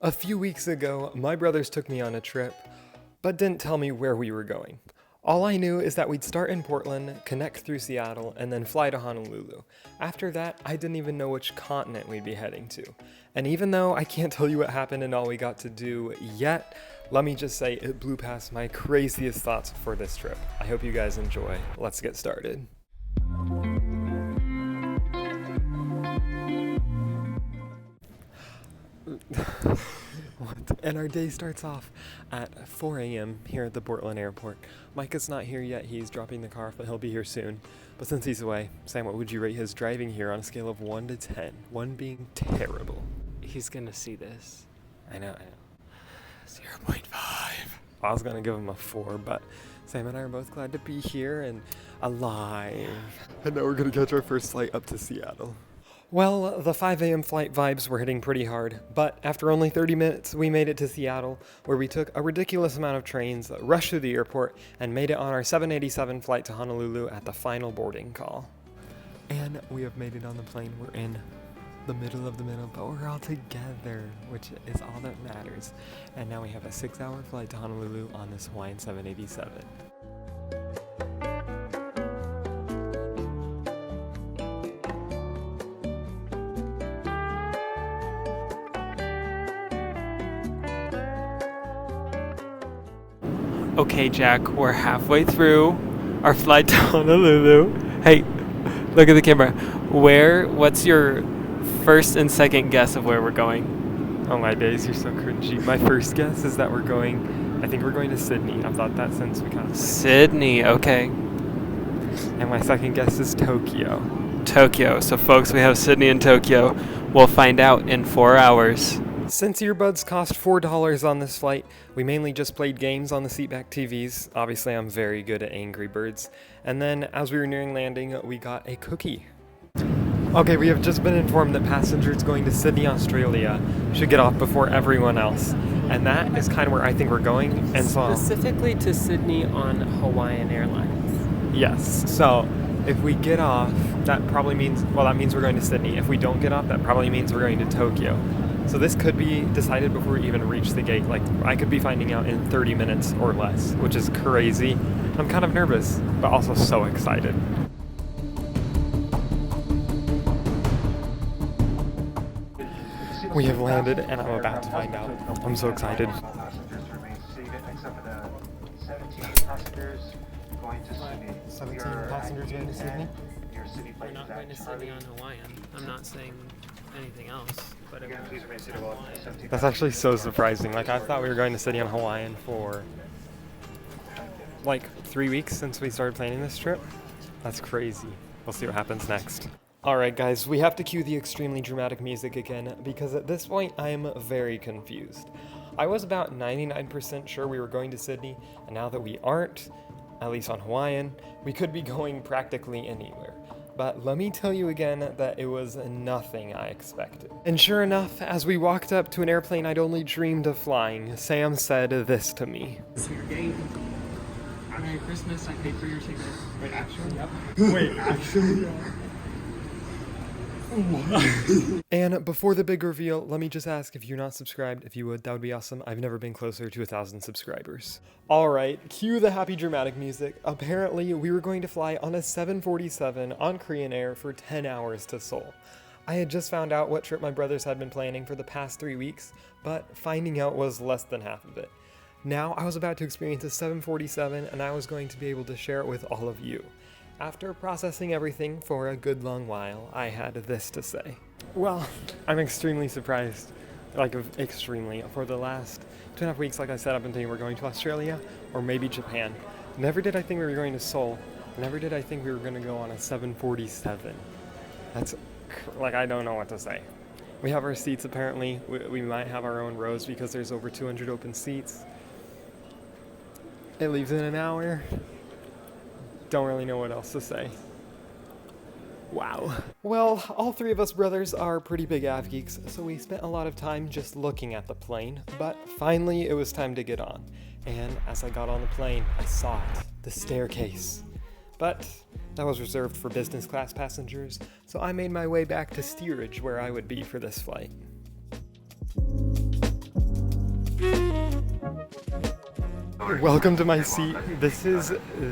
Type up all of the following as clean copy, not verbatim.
A few weeks ago, my brothers took me on a trip, but didn't tell me where we were going. All I knew is that we'd start in Portland, connect through Seattle, and then fly to Honolulu. After that, I didn't even know which continent we'd be heading to. And even though I can't tell you what happened and all we got to do yet, let me just say it blew past my craziest thoughts for this trip. I hope you guys enjoy. Let's get started. And our day starts off at 4 a.m. here at the Portland airport. Micah's not here yet. He's dropping the car off, but he'll be here soon. But since he's away, Sam, what would you rate his driving here on a scale of 1 to 10? 1 being terrible. He's gonna see this. I know. 0.5. I was gonna give him a 4, but Sam and I are both glad to be here and alive. And now we're gonna catch our first flight up to Seattle. Well, the 5 a.m. flight vibes were hitting pretty hard, but after only 30 minutes, we made it to Seattle, where we took a ridiculous amount of trains, rushed through the airport, and made it on our 787 flight to Honolulu at the final boarding call. And we have made it on the plane. We're in the middle of the middle, but we're all together, which is all that matters. And now we have a 6-hour flight to Honolulu on this Hawaiian 787. Okay, Jack, we're halfway through our flight to Honolulu. Hey, look at the camera. What's your first and second guess of where we're going? Oh my days, you're so cringy. My first guess is that I think we're going to Sydney. I've thought that since we kind of Sydney, okay. And my second guess is Tokyo. Tokyo. So folks, we have Sydney and Tokyo. We'll find out in 4 hours. Since earbuds cost $4 on this flight, we mainly just played games on the seatback TVs. Obviously, I'm very good at Angry Birds. And then, as we were nearing landing, we got a cookie. Okay, we have just been informed that passengers going to Sydney, Australia should get off before everyone else. And that is kind of where I think we're going. And so, specifically to Sydney on Hawaiian Airlines. Yes, so if we get off, that means we're going to Sydney. If we don't get off, that probably means we're going to Tokyo. So this could be decided before we even reach the gate. Like, I could be finding out in 30 minutes or less, which is crazy. I'm kind of nervous, but also so excited. We have landed, and I'm about to find out. I'm so excited. 17 passengers going to Sydney? We're not going to Sydney on Hawaiian. I'm not saying anything else, but That's actually so surprising. Like, I thought we were going to Sydney on Hawaiian for like 3 weeks since we started planning this trip. That's crazy. We'll see what happens next. Alright guys, we have to cue the extremely dramatic music again, because at this point I am very confused. I was about 99% sure we were going to Sydney, and now that we aren't, at least on Hawaiian, we could be going practically anywhere. But let me tell you again that it was nothing I expected. And sure enough, as we walked up to an airplane I'd only dreamed of flying, Sam said this to me. So you're getting Merry Christmas, I paid for your ticket. Wait, actually? Yep. Wait, actually? And before the big reveal, let me just ask if you're not subscribed. If you would, that would be awesome. I've never been closer to 1,000 subscribers. Alright, cue the happy dramatic music. Apparently, we were going to fly on a 747 on Korean Air for 10 hours to Seoul. I had just found out what trip my brothers had been planning for the past 3 weeks, but finding out was less than half of it. Now, I was about to experience a 747, and I was going to be able to share it with all of you. After processing everything for a good long while, I had this to say. Well, I'm extremely surprised. Extremely. For the last 2.5 weeks, like I said, I've been thinking we're going to Australia or maybe Japan. Never did I think we were going to Seoul. Never did I think we were going to go on a 747. I don't know what to say. We have our seats apparently. We might have our own rows because there's over 200 open seats. It leaves in an hour. Don't really know what else to say. Wow. Well, all three of us brothers are pretty big av geeks, so we spent a lot of time just looking at the plane, but finally it was time to get on. And as I got on the plane, I saw it, the staircase. But that was reserved for business class passengers, so I made my way back to steerage where I would be for this flight. Welcome to my seat. This is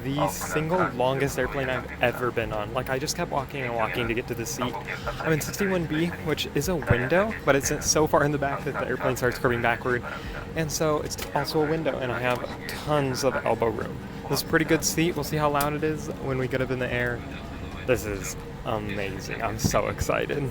the single longest airplane I've ever been on. Like, I just kept walking and walking to get to the seat. I'm in 61B, which is a window, but it's so far in the back that the airplane starts curving backward. And so it's also a window, and I have tons of elbow room. This is a pretty good seat. We'll see how loud it is when we get up in the air. This is amazing. I'm so excited.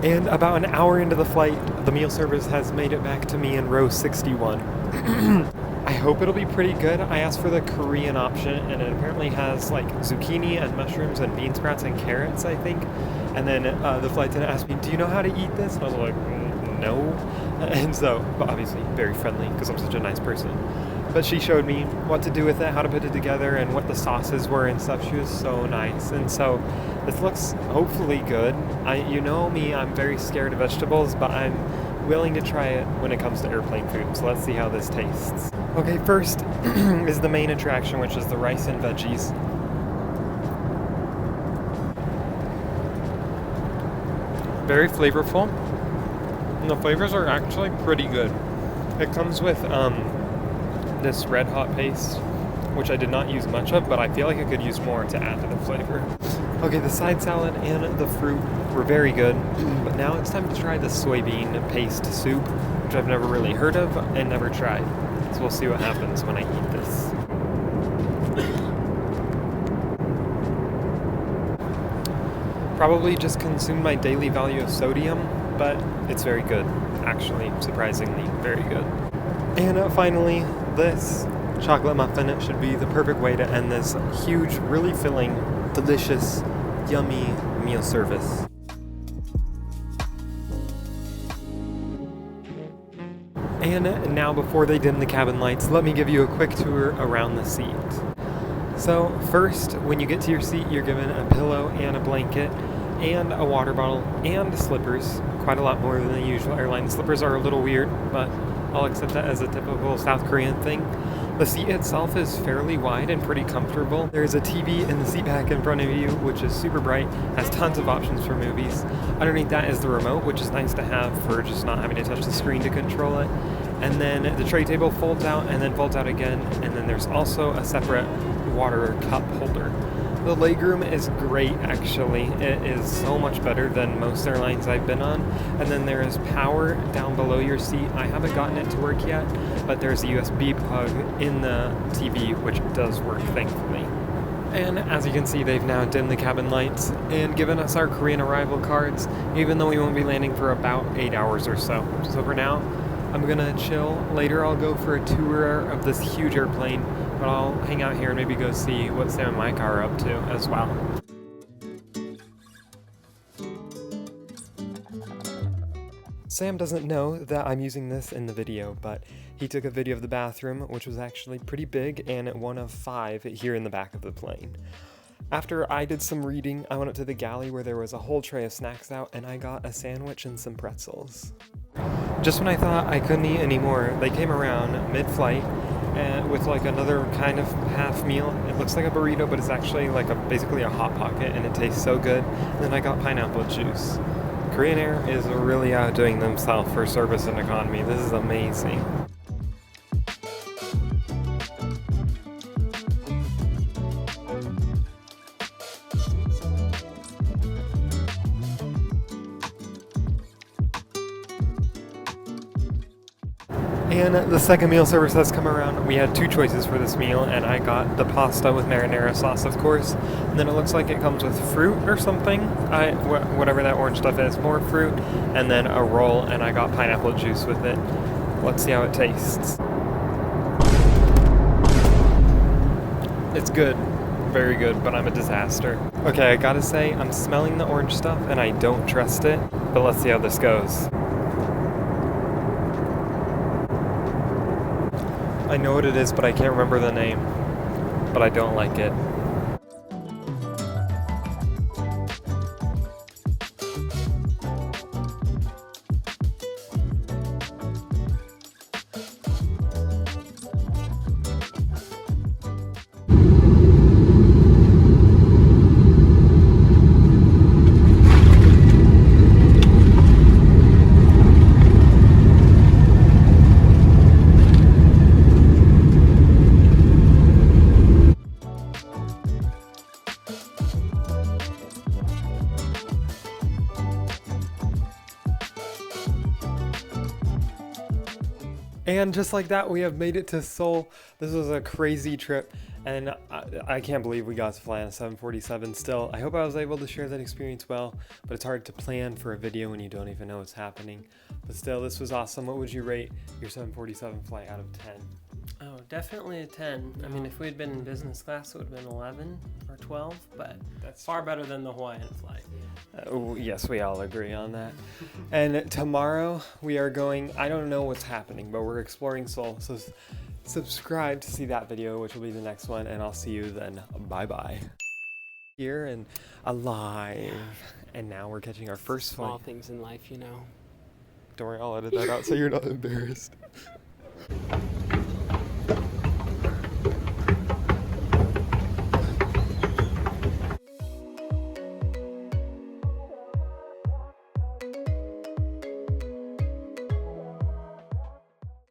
And about an hour into the flight, the meal service has made it back to me in row 61. I hope it'll be pretty good. I asked for the Korean option, and it apparently has like zucchini and mushrooms and bean sprouts and carrots, I think. And then the flight attendant asked me, "Do you know how to eat this?" And I was like, "No." And so, but obviously very friendly because I'm such a nice person. But she showed me what to do with it, how to put it together, and what the sauces were and stuff. She was so nice. And so this looks hopefully good. You know me, I'm very scared of vegetables, but I'm willing to try it when it comes to airplane food. So let's see how this tastes. Okay, first is the main attraction, which is the rice and veggies. Very flavorful. And the flavors are actually pretty good. It comes with this red hot paste, which I did not use much of, but I feel like I could use more to add to the flavor. Okay, the side salad and the fruit were very good, but now it's time to try the soybean paste soup, which I've never really heard of and never tried. So we'll see what happens when I eat this. Probably just consumed my daily value of sodium, but it's very good. Actually, surprisingly, very good. And finally, this chocolate muffin should be the perfect way to end this huge, really filling, delicious, yummy meal service. And now, before they dim the cabin lights, let me give you a quick tour around the seat. So first, when you get to your seat, you're given a pillow and a blanket and a water bottle and slippers. Quite a lot more than the usual airline. The slippers are a little weird, but I'll accept that as a typical South Korean thing. The seat itself is fairly wide and pretty comfortable. There's a TV in the seat back in front of you, which is super bright, has tons of options for movies. Underneath that is the remote, which is nice to have for just not having to touch the screen to control it. And then the tray table folds out and then folds out again, and then there's also a separate water cup holder. The legroom is great, actually. It is so much better than most airlines I've been on. And then there is power down below your seat. I haven't gotten it to work yet, but there's a USB plug in the TV, which does work, thankfully. And as you can see, they've now dimmed the cabin lights and given us our Korean arrival cards, even though we won't be landing for about 8 hours or so. So for now, I'm gonna chill. Later I'll go for a tour of this huge airplane, but I'll hang out here and maybe go see what Sam and Mike are up to as well. Sam doesn't know that I'm using this in the video, but he took a video of the bathroom, which was actually pretty big and one of 5 here in the back of the plane. After I did some reading, I went up to the galley where there was a whole tray of snacks out, and I got a sandwich and some pretzels. Just when I thought I couldn't eat anymore, they came around mid-flight with like another kind of half meal. It looks like a burrito, but it's actually like basically a Hot Pocket, and it tastes so good. And then I got pineapple juice. Korean Air is really outdoing themselves for service and economy. This is amazing. And the second meal service has come around. We had two choices for this meal, and I got the pasta with marinara sauce, of course. And then it looks like it comes with fruit or something. Whatever that orange stuff is, more fruit, and then a roll, and I got pineapple juice with it. Let's see how it tastes. It's good. Very good, but I'm a disaster. Okay, I gotta say, I'm smelling the orange stuff, and I don't trust it. But let's see how this goes. I know what it is, but I can't remember the name. But I don't like it. And just like that, we have made it to Seoul. This was a crazy trip, and I can't believe we got to fly on a 747 still. I hope I was able to share that experience well, but it's hard to plan for a video when you don't even know what's happening. But still, this was awesome. What would you rate your 747 flight out of 10? Oh, definitely a 10. I mean, if we had been in business class, it would have been 11 or 12, but That's far better than the Hawaiian flight. Yes, we all agree on that. And tomorrow we are going, I don't know what's happening, but we're exploring Seoul. So subscribe to see that video, which will be the next one, and I'll see you then. Bye-bye. Here and alive. And now we're catching our first Small flight. things in life, you know. Don't worry, I'll edit that out so you're not embarrassed.